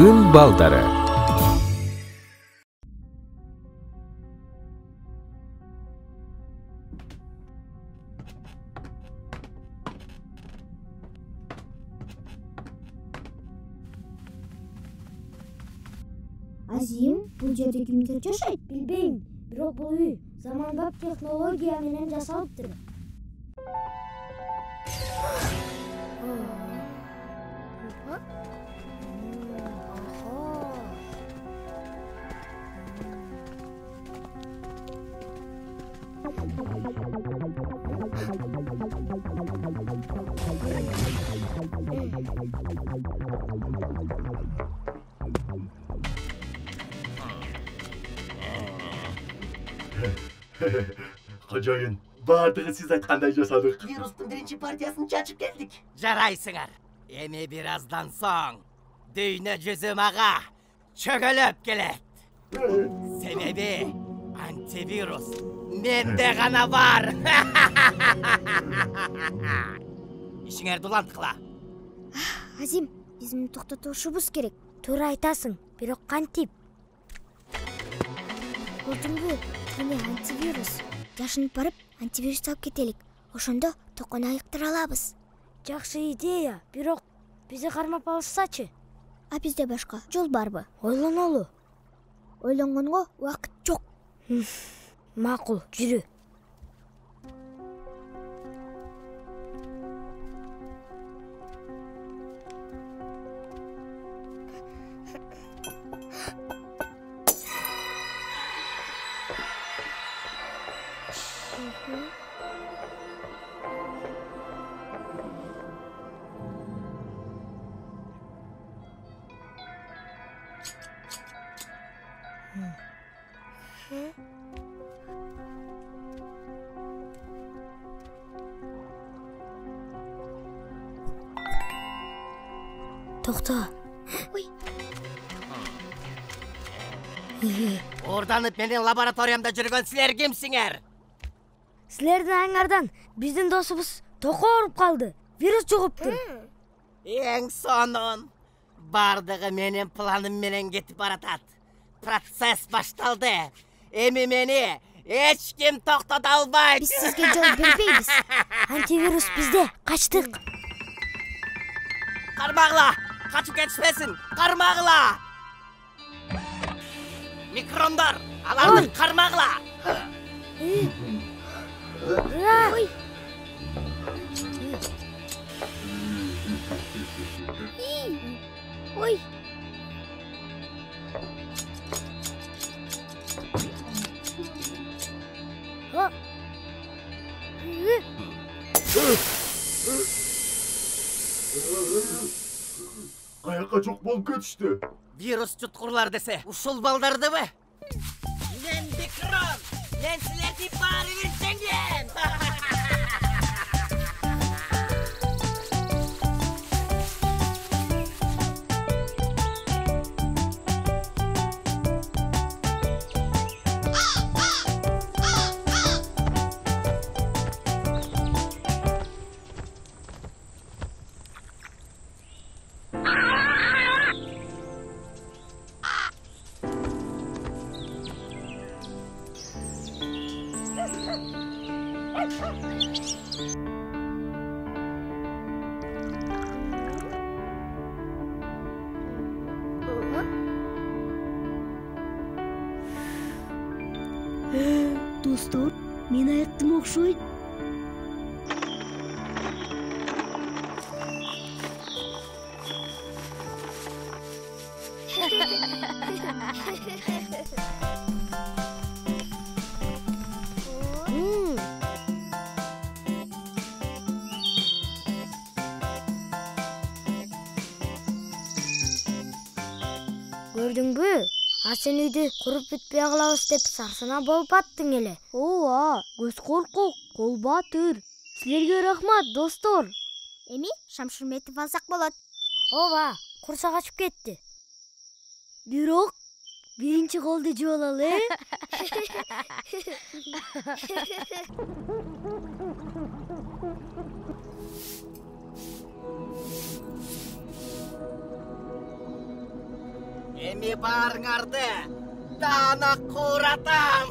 Күн балдары. Азим, бул жерде кимдер жашайт билбейм. Бирок бул үй заманбап технология менен жасалыптыр. Kocayın, bardығы siz айтқандай жасадық. Virustun birinci partiyasını çaçıp geldik. Жарайсыңар. Эми бираздан соң дүйнө жүзүм ага чөгөлөп келет. Себеби антивирус менде гана бар. Ишиңерди уланткыла. Азим, биз муну токтотушубуз керек. Туура айтасың, бирок кантип? Көрдүңбү? Міне антивирус. Жашынып барып, антивирус алып кетелик. Ошондо токон айыктыра алабыз. Жакшы идея, бирок бизди кармап алышсачы? А бизде башка жол барбы? Ойлонолу. Ойлонгонго убакыт жок. Макул, жүрү. Токто. Ой. Орданып менин лабораториямда жүргөн силер кимсиңер? Силердин аңардан биздин досубуз токо ооруп калды. Вирус жугуптур. Эң сонун. Бардыгы менин планым менен кетип баратат. Процесс башталды. Эми мени эч ким токтото албайт. Биз сизге жол бербейбиз. Антивирус бизде. Качтык. Кармагыла! Качып кетишпесин! Кармагыла! Микрондар! Аларды кармагыла! Ой. Ой. Kayakka çok bol kötüştü. Virus jutkурлар десе, ушул балдардыбы? Мен микрон! Мен силерди баары бир жеңем! Достор, мен айыктым окшойт. Көрдүңбү? А сен үйдү куруп бүтпөй калабыз деп сарсана болуп аттың эле. Ооба, көз коркок, кол батыр. Силерге рахмат, достор. Эми шамшырметип алсак болот. Ооба, курсак ачып кетти. Бирок биринчи колду жуп алалы, Эми баарыңарды даана кууратам.